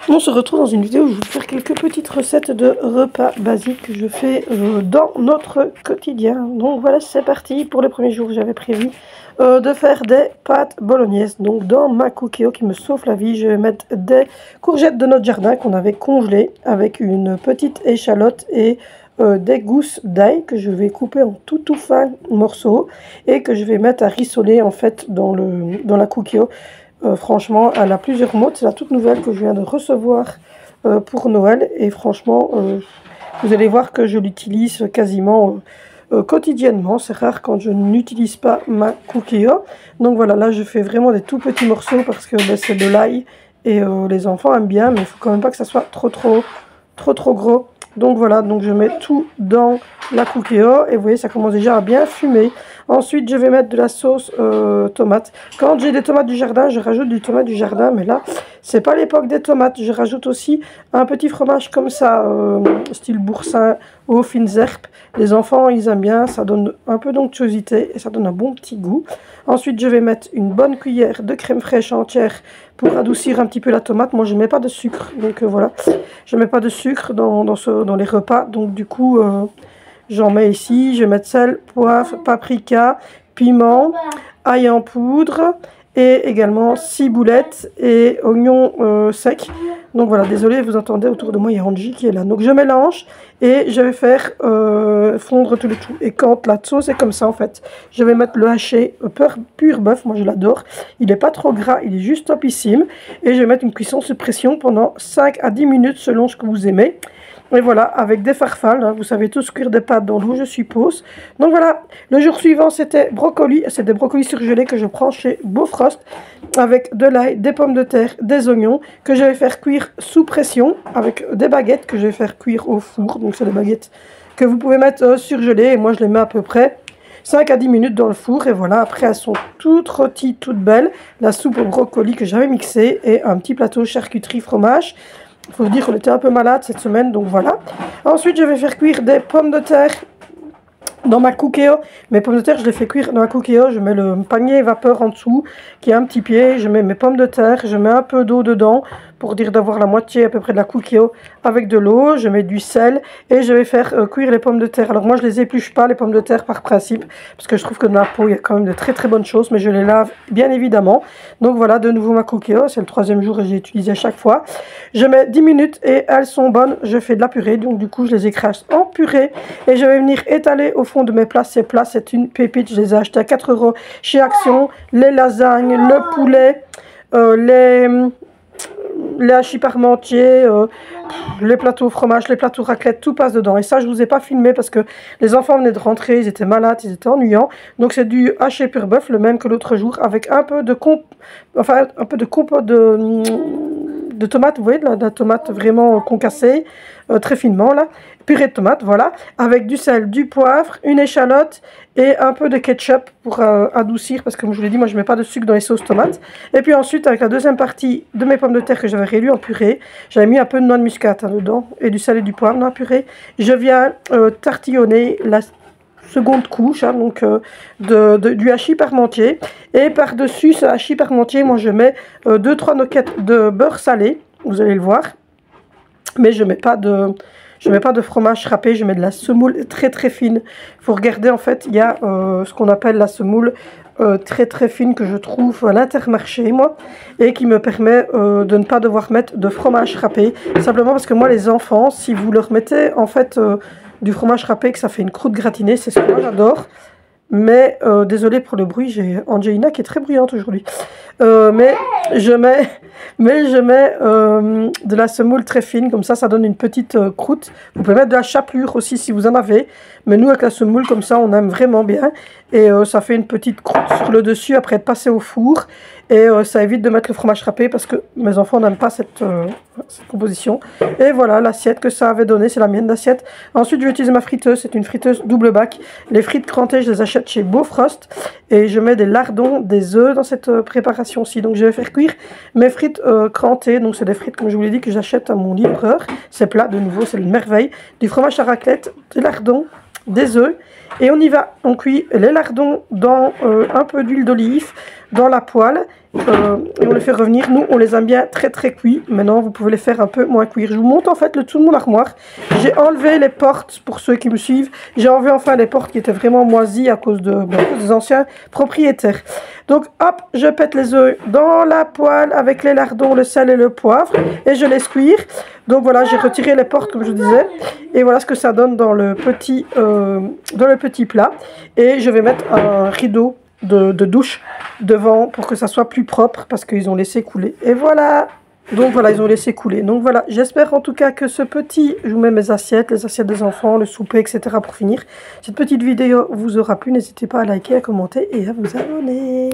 On se retrouve dans une vidéo où je vais faire quelques petites recettes de repas basiques que je fais dans notre quotidien. Donc voilà, c'est parti. Pour le premier jour, j'avais prévu de faire des pâtes bolognaises. Donc dans ma Cookéo qui me sauve la vie, je vais mettre des courgettes de notre jardin qu'on avait congelées avec une petite échalote et des gousses d'ail que je vais couper en tout fins morceaux et que je vais mettre à rissoler en fait dans la Cookéo. Franchement, elle a plusieurs modes. C'est la toute nouvelle que je viens de recevoir pour Noël. Et franchement, vous allez voir que je l'utilise quasiment quotidiennement. C'est rare quand je n'utilise pas ma Cookéo. Donc voilà, là je fais vraiment des tout petits morceaux parce que c'est de l'ail. Et les enfants aiment bien, mais il faut quand même pas que ça soit trop gros. Donc voilà, donc je mets tout dans la Cookéo et vous voyez ça commence déjà à bien fumer. Ensuite je vais mettre de la sauce tomate. Quand j'ai des tomates du jardin, je rajoute du tomate du jardin, mais là c'est pas l'époque des tomates. Je rajoute aussi un petit fromage comme ça, style boursin aux fines herbes. Les enfants ils aiment bien, ça donne un peu d'onctuosité et ça donne un bon petit goût. Ensuite je vais mettre une bonne cuillère de crème fraîche entière pour adoucir un petit peu la tomate. Moi je mets pas de sucre, donc voilà, je mets pas de sucre dans les repas, donc du coup j'en mets ici. Je vais mettre sel, poivre, paprika, piment, ail en poudre et également ciboulettes et oignons secs. Donc voilà, désolé, vous entendez autour de moi, il y a Angie qui est là. Donc je mélange et je vais faire fondre tout le tout. Et quand la sauce est comme ça, en fait, je vais mettre le haché pur bœuf. Moi, je l'adore. Il n'est pas trop gras, il est juste topissime. Et je vais mettre une cuisson sous pression pendant 5 à 10 minutes selon ce que vous aimez. Et voilà, avec des farfales, hein, vous savez tous cuire des pâtes dans l'eau, je suppose. Donc voilà, le jour suivant, c'était brocoli. C'est des brocolis surgelés que je prends chez Beaufrost, avec de l'ail, des pommes de terre, des oignons, que je vais faire cuire sous pression, avec des baguettes que je vais faire cuire au four. Donc c'est des baguettes que vous pouvez mettre surgelées, et moi je les mets à peu près 5 à 10 minutes dans le four. Et voilà, après elles sont toutes rôties, toutes belles. La soupe au brocoli que j'avais mixée, et un petit plateau charcuterie fromage. Il faut vous dire qu'on était un peu malade cette semaine, donc voilà. Ensuite, je vais faire cuire des pommes de terre dans ma Cookéo. Mes pommes de terre, je les fais cuire dans la Cookéo. Je mets le panier vapeur en dessous, qui a un petit pied. Je mets mes pommes de terre, je mets un peu d'eau dedans, pour dire d'avoir la moitié à peu près de la Cookéo avec de l'eau. Je mets du sel et je vais faire cuire les pommes de terre. Alors moi, je les épluche pas, les pommes de terre, par principe, parce que je trouve que dans la peau, il y a quand même de très bonnes choses, mais je les lave bien évidemment. Donc voilà, de nouveau ma Cookéo. C'est le 3e jour et j'ai utilisé à chaque fois. Je mets 10 minutes et elles sont bonnes. Je fais de la purée, donc du coup, je les écrase en purée et je vais venir étaler au fond de mes plats. Ces plats, c'est une pépite. Je les ai achetés à 4 € chez Action. Les lasagnes, le poulet, les hachis parmentiers, les plateaux fromage, les plateaux raclette, tout passe dedans. Et ça, je ne vous ai pas filmé parce que les enfants venaient de rentrer, ils étaient malades, ils étaient ennuyants. Donc c'est du haché pur bœuf, le même que l'autre jour, avec un peu de compote de tomate, vous voyez, de la tomate vraiment concassée, très finement là. Purée de tomate, voilà, avec du sel, du poivre, une échalote et un peu de ketchup pour adoucir, parce que comme je vous l'ai dit, moi je ne mets pas de sucre dans les sauces tomates. Et puis ensuite, avec la deuxième partie de mes pommes de terre que j'avais réduit en purée, j'avais mis un peu de noix de muscade dedans, et du sel et du poivre dans la purée. Je viens tartillonner la seconde couche, hein, donc du hachis parmentier. Et par-dessus ce hachis parmentier, moi je mets 2-3 noquettes de beurre salé, vous allez le voir. Mais je mets pas de fromage râpé, je mets de la semoule très fine. Il faut regarder, en fait, il y a ce qu'on appelle la semoule très fine que je trouve à l'Intermarché, moi, et qui me permet de ne pas devoir mettre de fromage râpé. Simplement parce que moi, les enfants, si vous leur mettez, en fait, du fromage râpé, que ça fait une croûte gratinée, c'est ce que moi j'adore. Mais désolé pour le bruit, j'ai Angelina qui est très bruyante aujourd'hui. Mais je mets de la semoule très fine, comme ça donne une petite croûte. Vous pouvez mettre de la chapelure aussi si vous en avez. Mais nous, avec la semoule, comme ça, on aime vraiment bien. Et ça fait une petite croûte sur le dessus après être passé au four. Et ça évite de mettre le fromage râpé parce que mes enfants n'aiment pas cette composition. Et voilà l'assiette que ça avait donné, c'est la mienne d'assiette. Ensuite, je vais utiliser ma friteuse, c'est une friteuse double bac. Les frites crantées, je les achète chez Beaufrost. Et je mets des lardons, des œufs dans cette préparation-ci. Donc je vais faire cuire mes frites crantées. Donc c'est des frites, comme je vous l'ai dit, que j'achète à mon livreur. C'est plat, de nouveau, c'est une merveille. Du fromage à raclette, des lardons, des œufs. Et on y va, on cuit les lardons dans un peu d'huile d'olive dans la poêle. et on les fait revenir. Nous, on les aime bien très très cuits. Maintenant, vous pouvez les faire un peu moins cuire. Je vous montre en fait le dessous de mon armoire. J'ai enlevé les portes, pour ceux qui me suivent. J'ai enlevé enfin les portes qui étaient vraiment moisies à cause des anciens propriétaires. Donc hop, je pète les œufs dans la poêle avec les lardons, le sel et le poivre. Et je laisse cuire. Donc voilà, j'ai retiré les portes comme je disais. Et voilà ce que ça donne dans le petit plat. Et je vais mettre un rideau de douche devant pour que ça soit plus propre parce qu'ils ont laissé couler. Et voilà. Donc voilà, ils ont laissé couler. Donc voilà, j'espère en tout cas que ce petit, je vous mets mes assiettes, les assiettes des enfants, le souper, etc. pour finir. Cette petite vidéo vous aura plu. N'hésitez pas à liker, à commenter et à vous abonner.